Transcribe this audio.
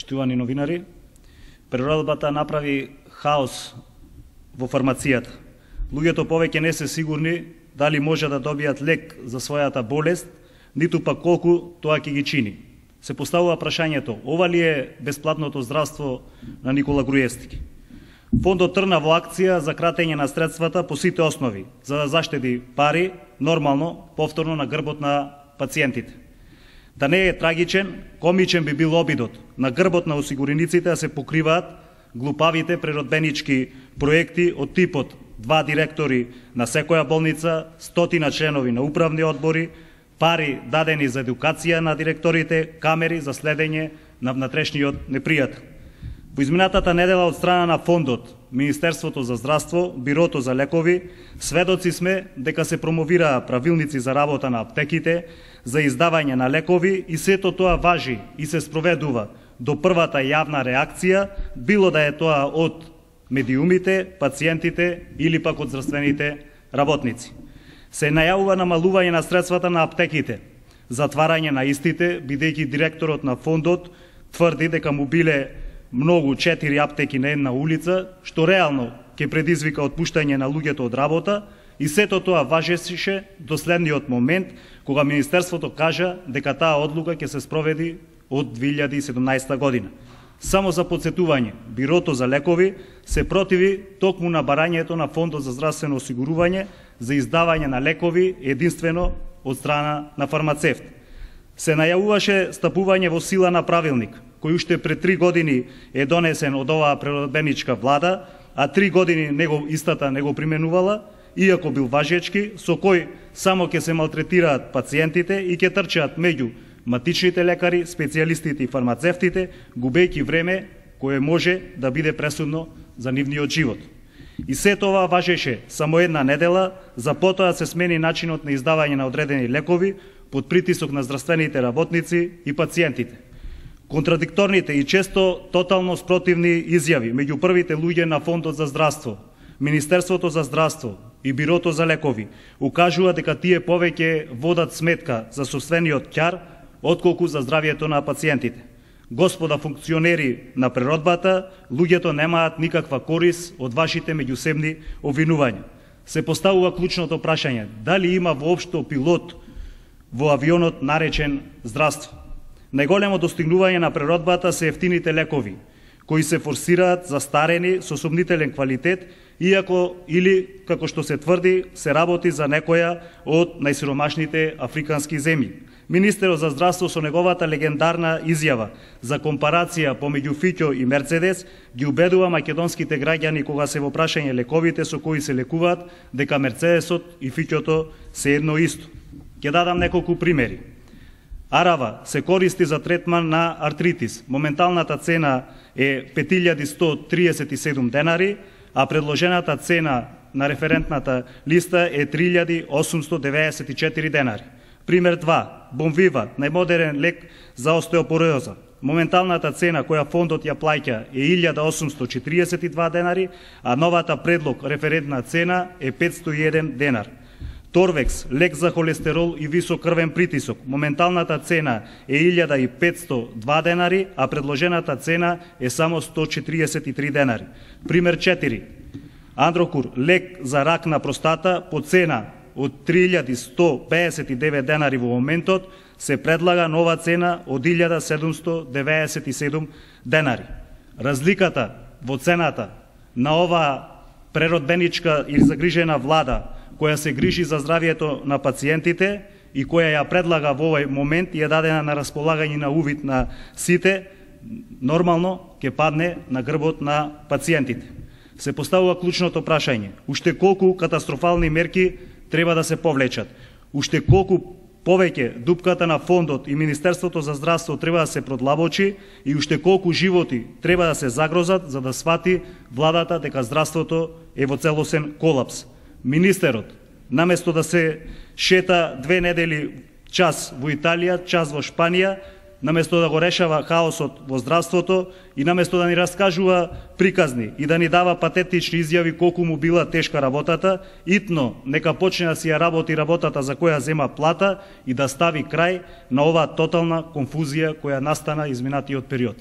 Штувани новинари, преработбата направи хаос во фармацијата. Луѓето повеќе не се сигурни дали може да добијат лек за својата болест, ниту пак колку тоа ќе ги чини. Се поставува прашањето, ова ли е бесплатното здравство на Никола Груевски? Фондот тргна во акција за кратење на средствата по сите основи, за да заштеди пари, нормално, повторно на грбот на пациентите. Да не е трагичен, комичен би бил обидот на грбот на осигурениците да се покриваат глупавите преродбенички проекти од типот 2 директори на секоја болница, 100 членови на управни одбори, пари дадени за едукација на директорите, камери за следење на внатрешниот непријател. Во изминатата недела од страна на фондот, Министерството за здравство, Бирото за лекови, сведоци сме дека се промовираа правилници за работа на аптеките, за издавање на лекови и сето тоа важи и се спроведува до првата јавна реакција, било да е тоа од медиумите, пациентите или пак од здравствените работници. Се најавува намалување на средствата на аптеките, затварање на истите, бидејќи директорот на фондот тврди дека му биле многу 4 аптеки на една улица, што реално ќе предизвика отпуштање на луѓето од работа, и сето тоа важеше до следниот момент, кога Министерството кажа дека таа одлука ќе се спроведи од 2017 година. Само за подсетување, Бирото за лекови се противи токму на барањето на Фондот за здравствено осигурување за издавање на лекови единствено од страна на фармацевт. Се најавуваше стапување во сила на правилник, кој уште пред 3 години е донесен од оваа преродбеничка влада, а 3 години истата не го применувала, иако бил важечки, со кој само ќе се малтретираат пациентите и ќе трчаат меѓу матичните лекари, специјалистите и фармацевтите, губејќи време кое може да биде пресудно за нивниот живот. И се тоа важеше само една недела, за потоа се смени начинот на издавање на одредени лекови под притисок на здравствените работници и пациентите. Контрадикторните и често тотално спротивни изјави меѓу првите луѓе на Фондот за здравство, Министерството за здравство и Бирото за лекови укажува дека тие повеќе водат сметка за сопствениот ќар, отколку за здравието на пациентите. Господа функционери на преродбата, луѓето немаат никаква корис од вашите меѓусебни обвинувања. Се поставува клучното прашање, дали има воопшто пилот во авионот наречен здравство? Најголемо достигнување на преродбата се ефтините лекови, кои се форсираат застарени со сомнителен квалитет, иако или, како што се тврди, се работи за некоја од најсиромашните африкански земји. Министерот за здравство со неговата легендарна изјава за компарација помеѓу Фиќо и Мерцедес ги убедува македонските граѓани кога се во прашање лековите со кои се лекуваат дека Мерцедесот и Фиќото се едно исто. Ќе дадам неколку примери. Арава се користи за третман на артритис. Моменталната цена е 5137 денари, а предложената цена на референтната листа е 3894 денари. Пример 2. Бонвива, најмодерен лек за остеопороза. Моменталната цена која фондот ја плаќа е 1842 денари, а новата предлог референтна цена е 501 денар. Торвекс, лек за холестерол и висок крвен притисок. Моменталната цена е 1502 денари, а предложената цена е само 143 денари. Пример 4. Андрокур, лек за рак на простата по цена од 3159 денари во моментот, се предлага нова цена од 1797 денари. Разликата во цената на оваа преродбеничка или загрижена влада, која се грижи за здравието на пациентите и која ја предлага во овој момент и е дадена на располагање на увид на сите, нормално ќе падне на грбот на пациентите. Се поставува клучното прашање, уште колку катастрофални мерки треба да се повлечат, уште колку повеќе дупката на фондот и Министерството за здравство треба да се продлабочи и уште колку животи треба да се загрозат за да свати владата дека здравството е во целосен колапс. Министерот, наместо да се шета 2 недели час во Италија, час во Шпанија, наместо да го решава хаосот во здравството и наместо да ни раскажува приказни и да ни дава патетични изјави колку му била тешка работата, итно нека почне да си ја работи работата за која зема плата и да стави крај на оваа тотална конфузија која настана изминатиот период.